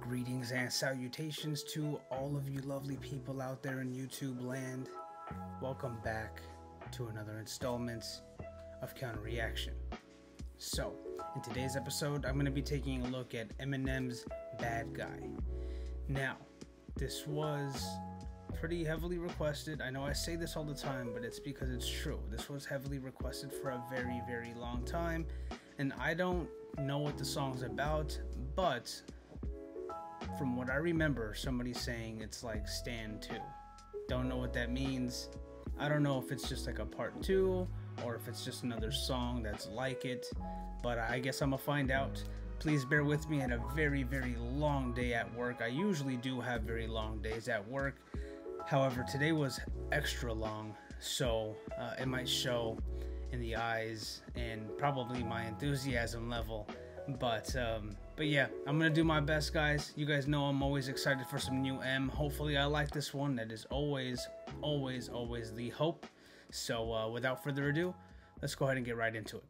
Greetings and salutations to all of you lovely people out there in YouTube land. Welcome back to another installment of Counter Reaction. So, in today's episode, I'm going to be taking a look at Eminem's Bad Guy. Now, this was pretty heavily requested. I know I say this all the time, but it's because it's true. This was heavily requested for a very, very long time, and I don't know what the song's about, but from what I remember, somebody saying it's like Stand 2. Don't know what that means. I don't know if it's just like a part 2 or if it's just another song that's like it, but I guess I'm gonna find out. Please bear with me. I had a very, very long day at work. I usually do have very long days at work. However, today was extra long, so it might show in the eyes and probably my enthusiasm level. But yeah, I'm gonna do my best, guys. You guys know I'm always excited for some new M. Hopefully I like this one. That is always the hope. So without further ado, let's go ahead and get right into it.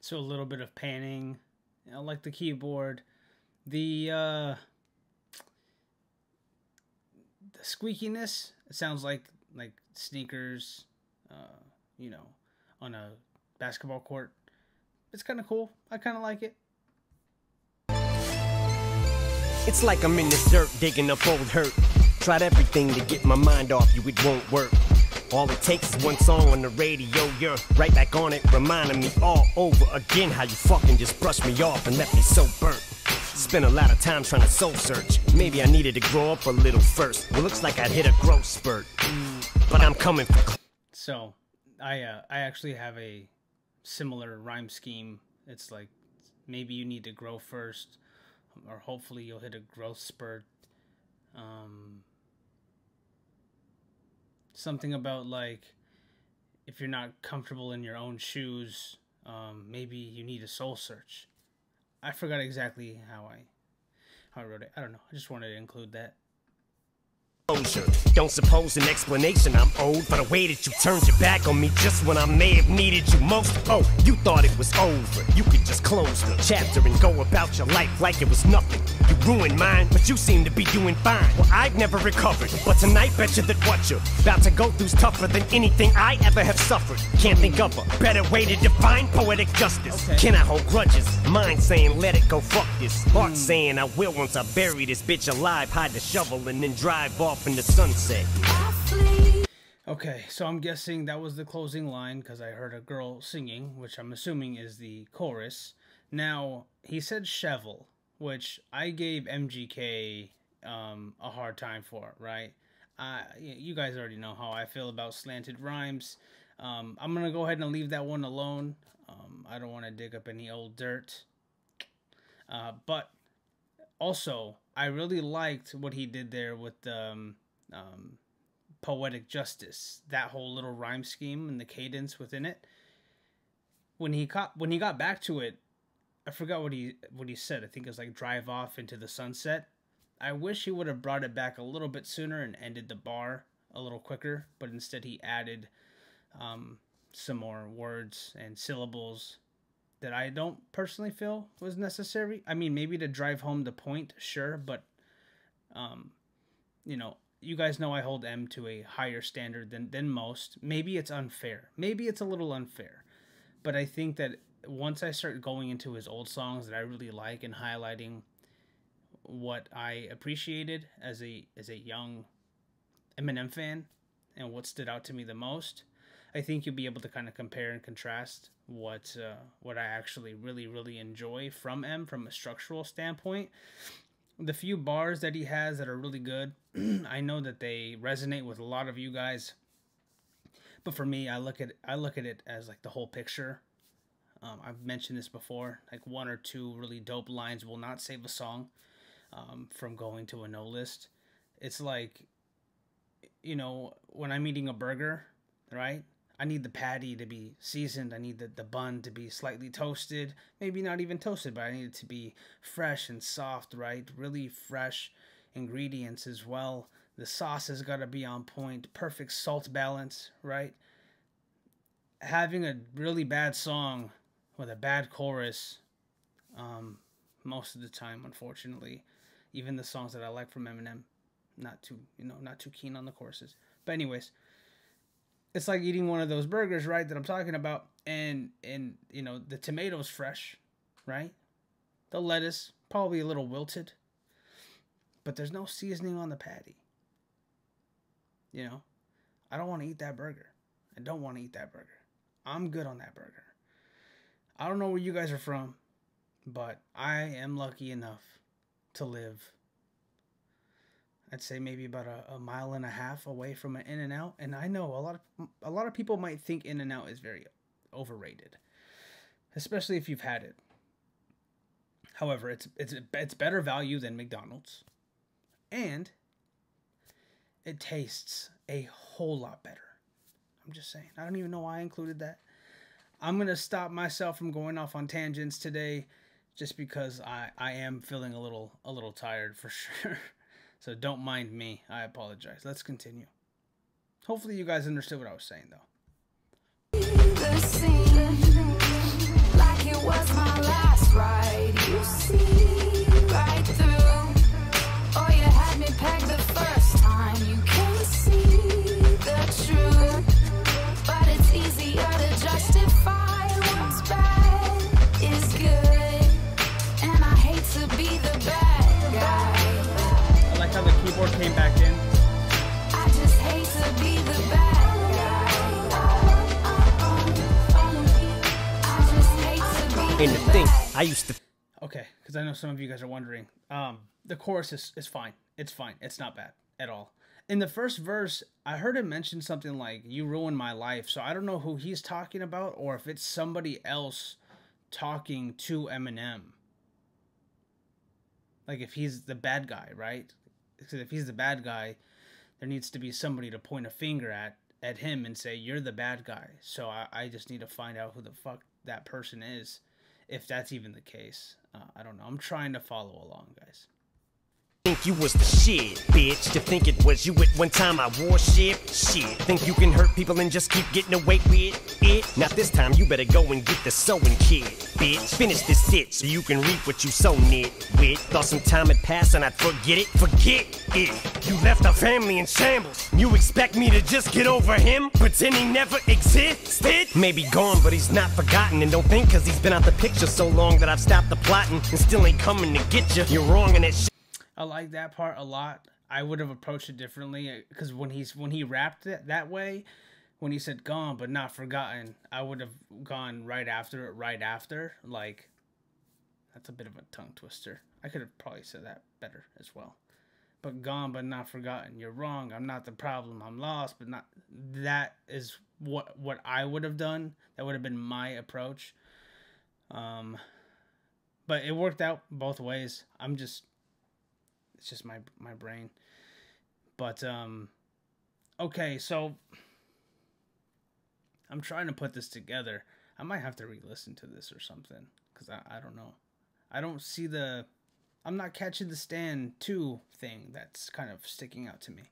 So a little bit of panning. I like the keyboard. The squeakiness, it sounds like sneakers, you know, on a basketball court. It's kind of cool. I kind of like it. It's like I'm in this dirt digging up old hurt. Tried everything to get my mind off you, it won't work. All it takes is one song on the radio, you're right back on it, reminding me all over again how you fucking just brushed me off and left me so burnt. Spent a lot of time trying to soul search. Maybe I needed to grow up a little first. Well, looks like I'd hit a growth spurt, but I'm coming for. So, I actually have a similar rhyme scheme. It's like, maybe you need to grow first, or hopefully you'll hit a growth spurt. Something about like, if you're not comfortable in your own shoes, maybe you need a soul search. I forgot exactly how I wrote it. I don't know. I just wanted to include that. Don't suppose an explanation I'm owed for the way that you turned your back on me just when I may have needed you most. Oh, you thought it was over. You could just close the chapter and go about your life like it was nothing. You ruined mine, but you seem to be doing fine. Well, I've never recovered, but tonight bet you that what you're about to go through's tougher than anything I ever have suffered. Can't think of a better way to define poetic justice. Okay. Can I hold grudges? Mind saying let it go, fuck this. Heart saying I will once I bury this bitch alive, hide the shovel and then drive off in the sunset. Okay, so I'm guessing that was the closing line because I heard a girl singing, which I'm assuming is the chorus. Now, he said shovel, which I gave MGK a hard time for, right? You guys already know how I feel about slanted rhymes. I'm going to go ahead and leave that one alone. I don't want to dig up any old dirt. But also, I really liked what he did there with poetic justice. That whole little rhyme scheme and the cadence within it. When he got back to it, I forgot what he said. I think it was like drive off into the sunset. I wish he would have brought it back a little bit sooner and ended the bar a little quicker, but instead he added some more words and syllables that I don't personally feel was necessary. I mean, maybe to drive home the point, sure, but you know, you guys know I hold M to a higher standard than most. Maybe it's unfair. Maybe it's a little unfair. But I think that once I start going into his old songs that I really like and highlighting what I appreciated as a young Eminem fan and what stood out to me the most, I think you'll be able to kind of compare and contrast what I actually really enjoy from M from a structural standpoint. The few bars that he has that are really good, I know that they resonate with a lot of you guys. But for me, I look at it as like the whole picture. I've mentioned this before. Like one or two really dope lines will not save a song from going to a no list. It's like, you know, when I'm eating a burger, right? I need the patty to be seasoned. I need the bun to be slightly toasted. Maybe not even toasted, but I need it to be fresh and soft, right? Really fresh ingredients as well. The sauce has got to be on point. Perfect salt balance, right? Having a really bad song with a bad chorus, most of the time, unfortunately, even the songs that I like from Eminem, not too keen on the choruses. But anyways, it's like eating one of those burgers, right, that I'm talking about, and the tomato's fresh, right? The lettuce probably a little wilted, but there's no seasoning on the patty. I don't want to eat that burger. I don't want to eat that burger. I'm good on that burger. I don't know where you guys are from, but I am lucky enough to live, I'd say maybe about a mile and a half away from an In-N-Out, and I know a lot of people might think In-N-Out is very overrated, especially if you've had it. However, it's better value than McDonald's, and it tastes a whole lot better. I'm just saying. I don't even know why I included that. I'm going to stop myself from going off on tangents today just because I am feeling a little tired for sure. So don't mind me. I apologize. Let's continue. Hopefully you guys understood what I was saying, though. The scene, like it was my last ride. You see right through. Oh, you had me pegged the first time. You can't see the truth, but it's easier to justify what's bad is good, and I hate to be the bad guy. I like how the keyboard came back in. I just hate to be the bad guy. I just hate to be And the the thing, bad. I used to Okay, because I know some of you guys are wondering. The chorus is fine. It's fine. It's not bad at all. In the first verse, I heard him mention something like, "You ruined my life." So I don't know who he's talking about, or if it's somebody else talking to Eminem. Like if he's the bad guy, right? Because if he's the bad guy, there needs to be somebody to point a finger at him and say, "You're the bad guy." So I just need to find out who the fuck that person is, if that's even the case. I don't know. I'm trying to follow along, guys. think you was the shit, bitch. To think it was you at one time I wore shit. Think you can hurt people and just keep getting away with it? Not this time, you better go and get the sewing kit, bitch. Finish this shit so you can reap what you sown it with. Thought some time had passed and I'd forget it. Forget it. You left our family in shambles. You expect me to just get over him? Pretend he never existed? Maybe gone, but he's not forgotten. And don't think cause he's been out the picture so long that I've stopped the plotting and still ain't coming to get you. You're wrong in that shit. I like that part a lot. I would have approached it differently because when he rapped it that way, when he said "gone but not forgotten," I would have gone right after it. Like, that's a bit of a tongue twister. I could have probably said that better as well. But gone but not forgotten. You're wrong. I'm not the problem. I'm lost, but not. That is what I would have done. That would have been my approach. But it worked out both ways. It's just my brain. But okay, so I'm trying to put this together. I might have to re-listen to this or something because I don't know. I'm not catching the Stand 2 thing that's kind of sticking out to me.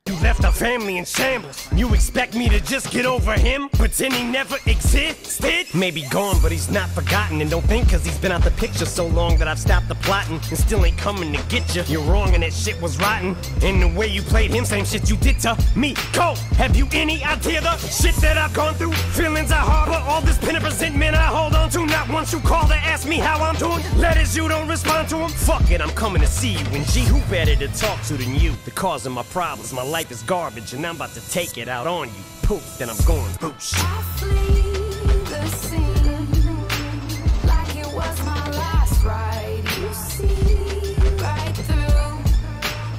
You left our family in shambles. You expect me to just get over him? Pretend he never existed? Maybe gone, but he's not forgotten. And don't think cause he's been out the picture so long that I've stopped the plotting and still ain't coming to get you. You're wrong and that shit was rotten. And the way you played him, same shit you did to me. Cole, have you any idea the shit that I've gone through? Feelings I harbor, all this pin and resentment I hold on to. Not once you call to ask me how I'm doing. Letters you don't respond to them. Fuck it, I'm coming to see you. And gee, who better to talk to than you? The cause of my problems, my life is garbage and I'm about to take it out on you. Poof, then I'm going boosh. I flee the scene like it was my last ride. You see right through.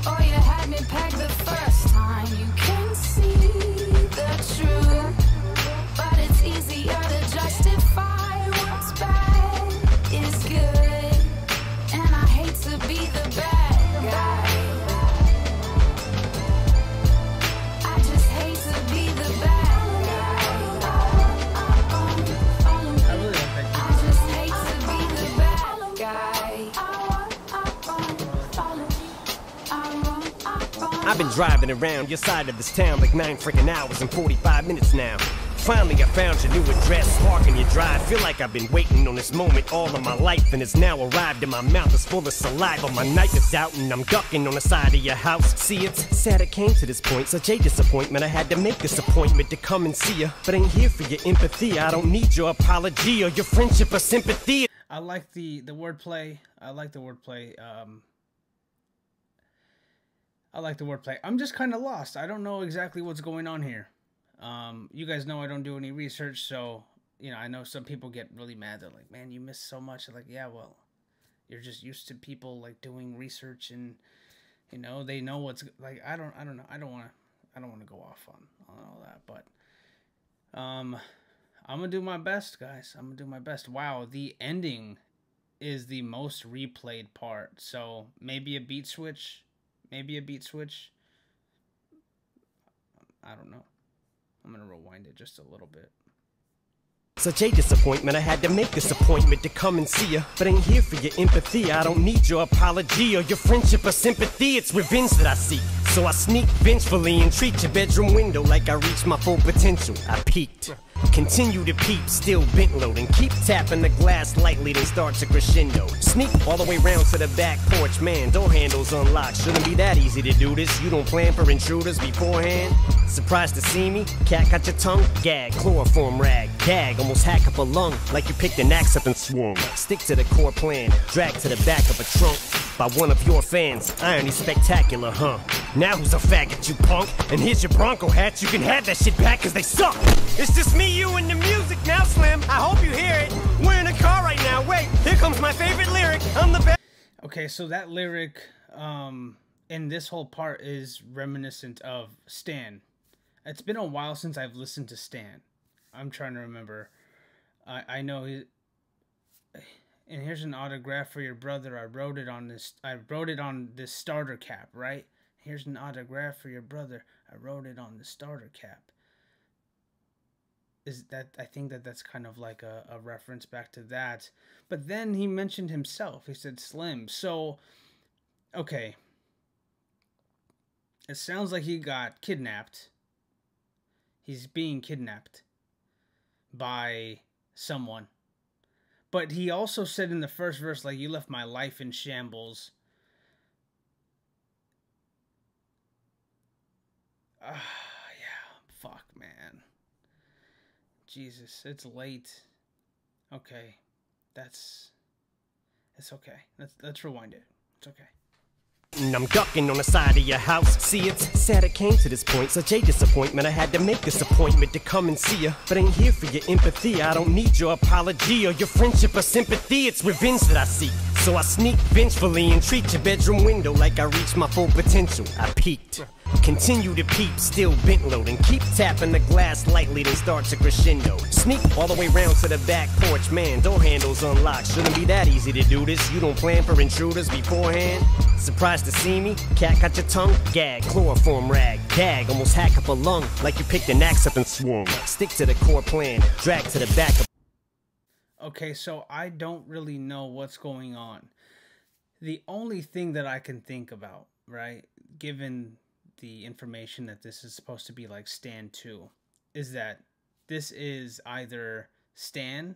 Oh, you had me pegged the first time. You can see the truth, but it's easier to justify what's bad is good, and I hate to be the bad guy. I just hate to be the bad guy. driving around your side of this town like 9 freaking hours and 45 minutes now. Finally, I found your new address, sparking your drive. Feel like I've been waiting on this moment all of my life, and it's now arrived, and my mouth is full of saliva. My knife is out, and I'm ducking on the side of your house. See, it's sad it came to this point, such a disappointment. I had to make this appointment to come and see you, but ain't here for your empathy. I don't need your apology or your friendship or sympathy. I like the wordplay. I like the wordplay. I like the wordplay. I'm just kind of lost. I don't know exactly what's going on here. You guys know I don't do any research, so, you know, I know some people get really mad. They're like, man, you missed so much. I'm like, yeah, well, you're just used to people, like, doing research and, you know, they know what's, like, I don't know. I don't want to go off on all that, but, I'm going to do my best, guys. I'm going to do my best. Wow, the ending is the most replayed part, so maybe a beat switch. Maybe a beat switch. I don't know. I'm going to rewind it just a little bit. Such a disappointment, I had to make this appointment to come and see you, but ain't here for your empathy. I don't need your apology or your friendship or sympathy. It's revenge that I seek, so I sneak vengefully and treat your bedroom window like I reached my full potential. I peaked. Continue to peep, still bent low, and keep tapping the glass lightly, then start to crescendo. Sneak all the way round to the back porch, man, door handles unlocked. Shouldn't be that easy to do this, you don't plan for intruders beforehand. Surprised to see me? Cat got your tongue? Gag, chloroform rag, gag, almost hack up a lung, like you picked an axe up and swung. Stick to the core plan, drag to the back of a trunk by one of your fans. Irony spectacular, huh? Now who's a faggot, you punk? And here's your Bronco hat, you can have that shit back cause they suck. It's just me, you, and the music now, Slim. I hope you hear it. We're in a car right now. Wait, here comes my favorite lyric. I'm the best. Okay, so that lyric in this whole part is reminiscent of Stan. It's been a while since I've listened to Stan. I'm trying to remember. I know he... And here's an autograph for your brother. I wrote it on this starter cap, right? Here's an autograph for your brother. I wrote it on the starter cap. I think that's kind of like a reference back to that. But then he mentioned himself. He said Slim. So, okay. It sounds like he got kidnapped. He's being kidnapped by someone. But he also said in the first verse, like, you left my life in shambles. Yeah, fuck, man. Jesus, it's late. Okay, it's okay. Let's rewind it. It's okay. And I'm ducking on the side of your house. See, it's sad it came to this point, such a disappointment. I had to make this appointment to come and see you, but ain't here for your empathy. I don't need your apology or your friendship or sympathy. It's revenge that I seek, so I sneak vengefully and treat your bedroom window like I reached my full potential. I peaked. Continue to peep, still bent low, and keep tapping the glass lightly, then start to crescendo. Sneak all the way round to the back porch, man, door handles unlocked. Shouldn't be that easy to do this, you don't plan for intruders beforehand. Surprised to see me? Cat got your tongue? Gag, chloroform rag, gag, almost hack up a lung, like you picked an axe up and swung. Stick to the core plan, drag to the back of... Okay, so I don't really know what's going on. The only thing that I can think about, right, given the information that this is supposed to be like Stan 2, is that this is either Stan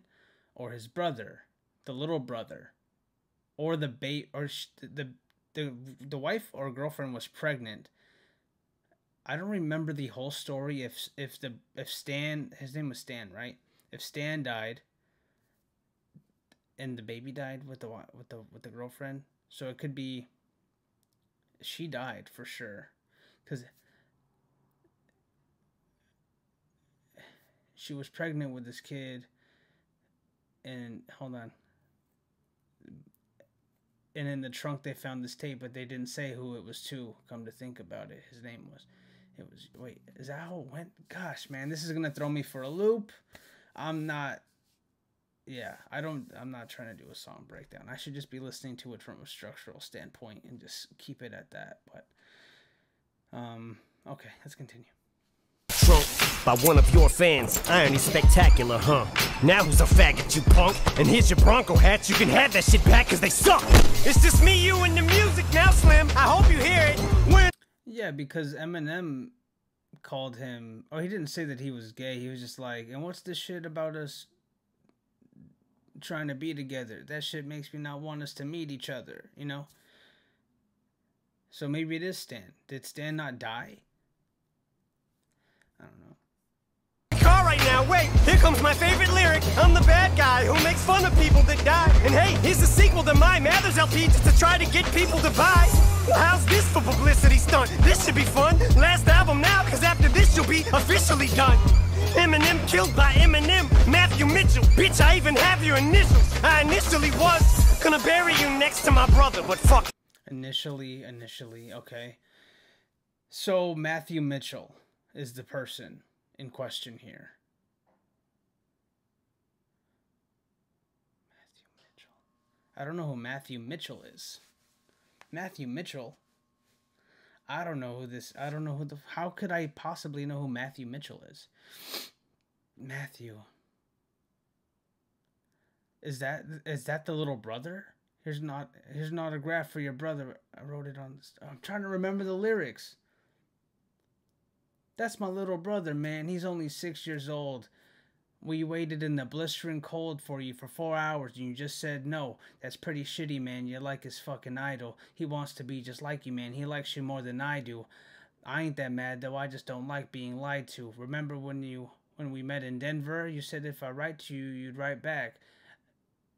or his brother, the little brother, or the wife or girlfriend was pregnant. I don't remember the whole story. If Stan, his name was Stan, right? If Stan died and the baby died with the girlfriend, so it could be she died for sure. Because she was pregnant with this kid, and hold on. And in the trunk they found this tape, but they didn't say who it was to. Come to think about it, his name was. Wait, is that how it went? Gosh, man, this is gonna throw me for a loop. I'm not trying to do a song breakdown. I should just be listening to it from a structural standpoint and just keep it at that. But okay, let's continue. Trunk by one of your fans. Irony spectacular, huh? Now who's a faggot, you punk? And here's your Bronco hat, you can have that shit back cause they suck. It's just me, you, and the music now, Slim. I hope you hear it. Yeah, because Eminem called him, or he didn't say that he was gay. He was just like, and what's this shit about us trying to be together? That shit makes me not want us to meet each other, you know? So maybe it is Stan. Did Stan not die? I don't know. Car right now, wait, here comes my favorite lyric. I'm the bad guy who makes fun of people that die. And hey, here's the sequel to my Mathers LP just to try to get people to buy. Well, how's this for publicity stunt? This should be fun. Last album now, cause after this you'll be officially done. Eminem killed by Eminem, Matthew Mitchell. Bitch, I even have your initials. I initially was gonna bury you next to my brother, but fuck. Initially, okay. So Matthew Mitchell is the person in question here. Matthew Mitchell. I don't know who Matthew Mitchell is. Matthew Mitchell? I don't know who this... I don't know who the... How could I possibly know who Matthew Mitchell is? Matthew. Is that the little brother? Here's an autograph for your brother. I wrote it on this. I'm trying to remember the lyrics. That's my little brother, man. He's only 6 years old. We waited in the blistering cold for you for 4 hours and you just said no. That's pretty shitty, man. You're like his fucking idol. He wants to be just like you, man. He likes you more than I do. I ain't that mad, though. I just don't like being lied to. Remember when we met in Denver? You said if I write to you, you'd write back.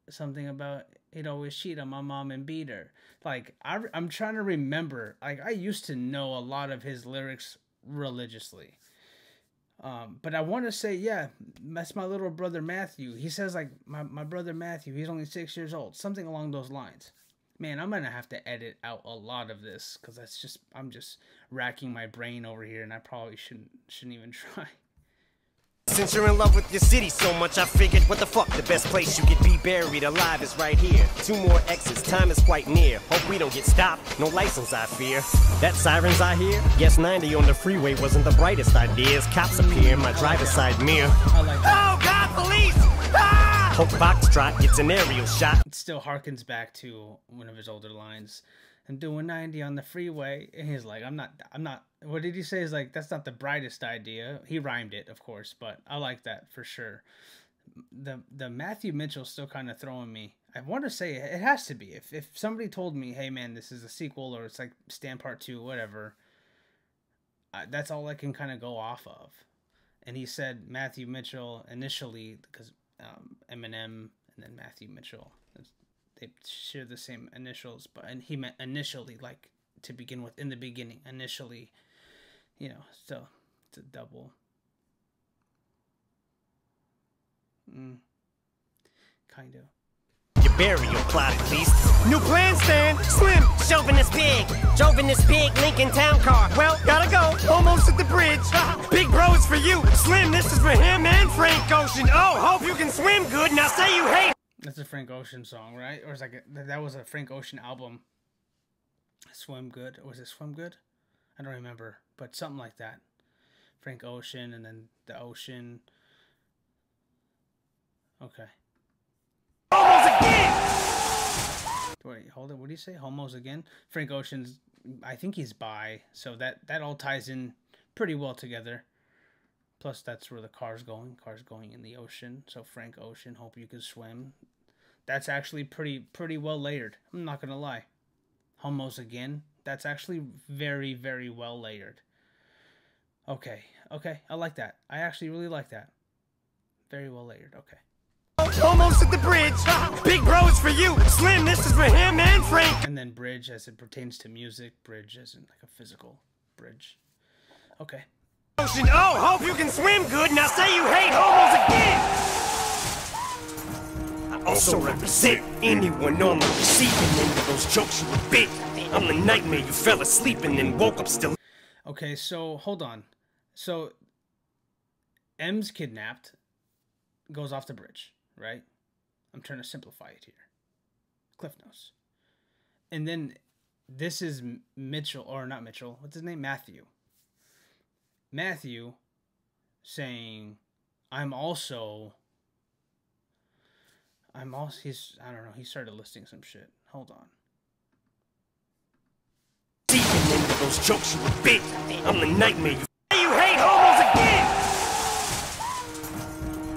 Something about he'd always cheat on my mom and beat her. Like, I'm trying to remember. Like, I used to know a lot of his lyrics religiously. But I want to say, yeah, that's my little brother Matthew. He says, like, my brother Matthew, he's only 6 years old. Something along those lines. Man, I'm going to have to edit out a lot of this because I'm just racking my brain over here and I probably shouldn't even try. Since you're in love with your city so much, I figured, what the fuck, the best place you could be buried alive is right here. 2 more exits, time is quite near. Hope we don't get stopped, no license I fear. That sirens I hear? Guess 90 on the freeway wasn't the brightest ideas. Cops appear in my driver's side mirror. I like that. Oh God, police! Ah! Hope Foxtrot gets an aerial shot. It still harkens back to one of his older lines. I'm doing 90 on the freeway. And he's like, I'm not, what did he say? He's like, that's not the brightest idea. He rhymed it, of course, but I like that for sure. The Matthew Mitchell's still kind of throwing me. I want to say it has to be. If somebody told me, hey man, this is a sequel or it's like Stan Part 2, whatever, that's all I can kind of go off of. And he said Matthew Mitchell initially, because Eminem and then Matthew Mitchell. They share the same initials, and he meant initially, like to begin with, in the beginning, initially, you know, so it's a double. Kind of. Your burial plot, at least. New plan, Stan. Slim. Chauvinist pig. Chauvinist pig. Lincoln Town Car. Well, gotta go. Almost at the bridge. Big bro, it's for you. Slim, this is for him and Frank Ocean. Oh, hope you can swim good. Now say you hate. That's a Frank Ocean song, right? Or is that was a Frank Ocean album. Swim Good. Or was it Swim Good? I don't remember, but something like that. Frank Ocean and then the ocean. Okay. Homos again! Wait, hold it. What do you say? Homos again? Frank Ocean's, I think he's bi, so that all ties in pretty well together. Plus, that's where the car's going. Car's going in the ocean. So Frank Ocean, hope you can swim. That's actually pretty well layered. I'm not gonna lie. Homos again. That's actually very, very well layered. Okay. I like that. I actually really like that. Very well layered. Okay. Almost at the bridge. Big bro, it's for you. Slim, this is for him and Frank. And then bridge as it pertains to music. Bridge as in like a physical bridge. Okay. Ocean. Oh, hope you can swim good. Now say you hate homos again. I also represent anyone on the receiving end of those jokes you were big. I'm the nightmare you fell asleep and then woke up still. Okay, so hold on. So M's kidnapped, goes off the bridge, right? I'm trying to simplify it here. Cliff Notes. And then this is Mitchell, or not Mitchell, what's his name? Matthew saying, I'm also, I don't know, he started listing some shit. Hold on. Deep into those jokes you a bit. I'm the nightmare you hate homos again.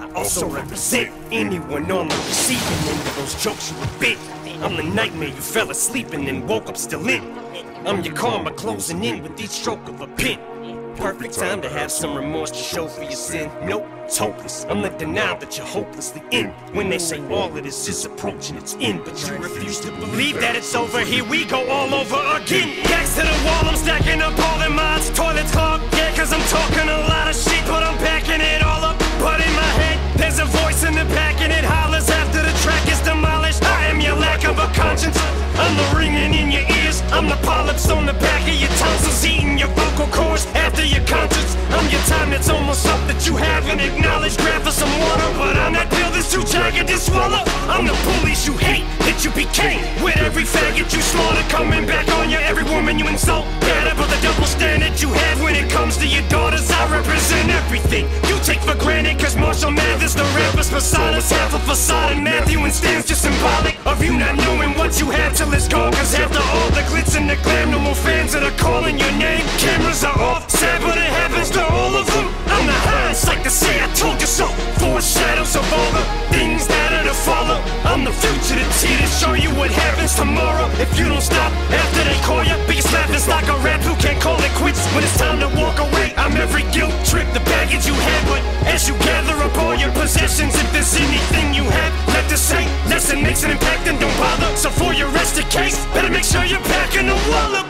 I also represent anyone on the receiving end of those jokes you a bit. I'm the nightmare you fell asleep and then woke up still in. I'm your karma closing in with each stroke of a pen. Perfect time to have some remorse to show for your sin. Nope, it's hopeless. I'm the denial that you're hopelessly in. When they say all of this is approaching its end, but you refuse to believe that it's over. Here we go all over again. Next to the wall, I'm stacking up all the mods. Toilets clogged, yeah, cause I'm talking a lot of shit, but I'm backing it all up. But in my head, there's a voice in the back and it hollers after the track is demolished. I am your lack of a conscience. I'm the ringing in your ears. I'm the polyps on the back of your tonsils, eating your vocal cords after your conscience. I'm your time that's almost up that you haven't acknowledged. Grab for some water, but I'm that pill that's too jagged to swallow. I'm the bullies you hate, that you became. With every faggot you slaughter coming back on you, every woman you insult. Bad about the double standard you have when it comes to your daughters. I represent everything you take for granted, cause Marshall Mathers, the rapper's persona's half a facade, and Matthew and Stan's just symbolic of you not knowing what you have till it's gone. Cause after all the glitz and the glam, no more fans that are calling your name. Cameras are off, sad but it happens to all of them. I'm the hindsight to say I told you so. Foreshadows of all the things that are to follow. I'm the future to T to show you what happens tomorrow. If you don't stop after they call you, biggest laughing stock a rap who can't call it quits when it's time to walk away. I'm every guilt trip, the baggage you had, but as you gather up all your possessions, if there's anything you have left to say, lesson makes an impact and don't bother. So for your rest of case, better make sure you're packing a wallop.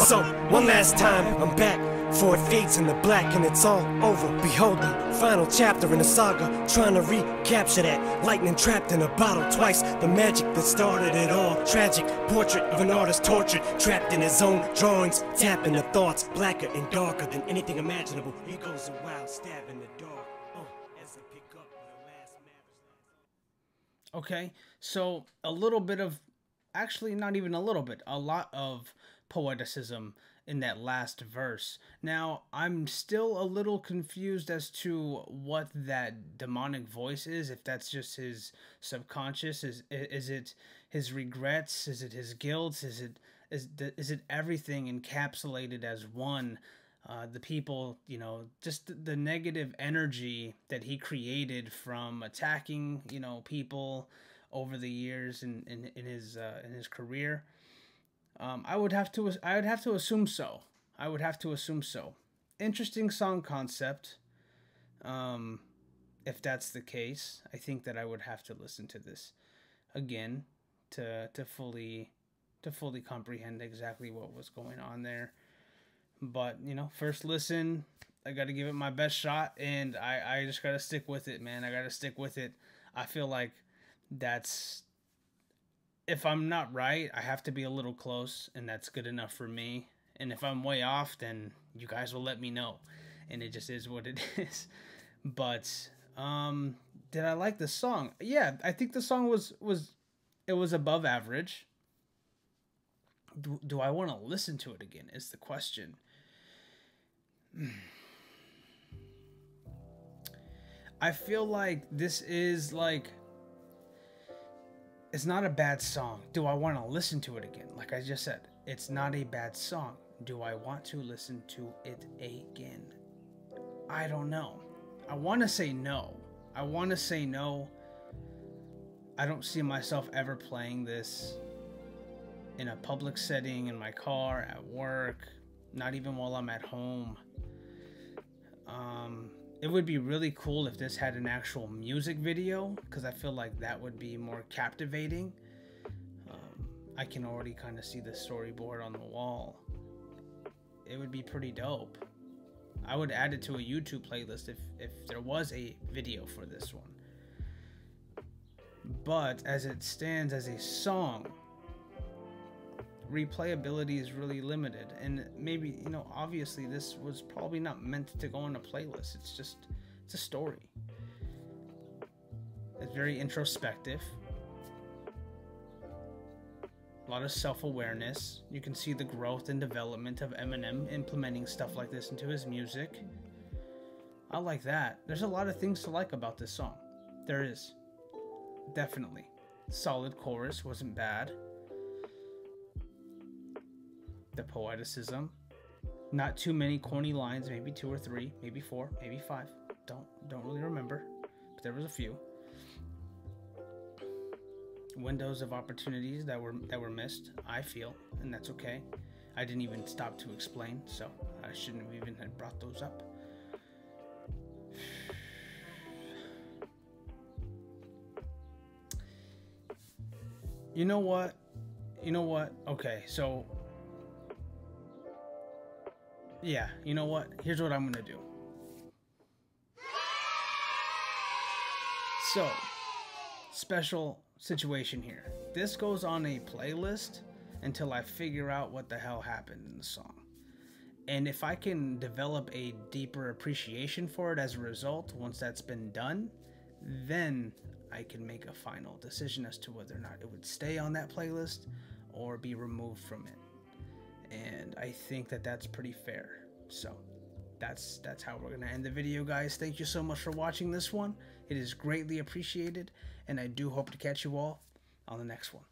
So, one last time, I'm back. For it fades in the black and it's all over. Behold the final chapter in the saga, trying to recapture that lightning trapped in a bottle twice. The magic that started it all. Tragic portrait of an artist tortured, trapped in his own drawings, tapping the thoughts blacker and darker than anything imaginable. He goes a wild stab in the dark. As they pick up the last matters. Okay, so a little bit of, actually not even a little bit, a lot of poeticism in that last verse. Now, I'm still a little confused as to what that demonic voice is, if that's just his subconscious. Is it his regrets? Is it his guilt? Is it everything encapsulated as one? The people, you know, just the negative energy that he created from attacking, you know, people over the years in his career. I would have to assume so. I would have to assume so. Interesting song concept. If that's the case, I think that I would have to listen to this again to fully comprehend exactly what was going on there. But, you know, first listen, I got to give it my best shot, and I just got to stick with it, man. I got to stick with it. I feel like that's, if I'm not right, I have to be a little close, and that's good enough for me. And if I'm way off, then you guys will let me know, and it just is what it is. But did I like the song? Yeah, I think the song was above average. Do I want to listen to it again is the question. I feel like this is like, it's not a bad song. Do I want to listen to it again? Like I just said, it's not a bad song. Do I want to listen to it again? I don't know. I want to say no. I don't see myself ever playing this in a public setting, in my car, at work, not even while I'm at home. It would be really cool if this had an actual music video, because I feel like that would be more captivating. I can already kind of see the storyboard on the wall. It would be pretty dope. I would add it to a YouTube playlist if there was a video for this one. But as it stands as a song, replayability is really limited, and maybe, you know, obviously this was probably not meant to go on a playlist. It's a story. It's very introspective, a lot of self-awareness. You can see the growth and development of Eminem implementing stuff like this into his music. I like that. There's a lot of things to like about this song. There is, definitely. Solid chorus, wasn't bad. the poeticism, not too many corny lines, maybe 2 or 3, maybe 4, maybe 5. Don't really remember, but there was a few. Windows of opportunities that were missed, I feel, and that's okay. I didn't even stop to explain, so I shouldn't have even had brought those up. You know what? Okay, so yeah, you know what? Here's what I'm gonna do. So, special situation here. This goes on a playlist until I figure out what the hell happened in the song. And if I can develop a deeper appreciation for it as a result, once that's been done, then I can make a final decision as to whether or not it would stay on that playlist or be removed from it. And I think that that's pretty fair. So that's how we're gonna end the video, guys. Thank you so much for watching this one. It is greatly appreciated, and I do hope to catch you all on the next one.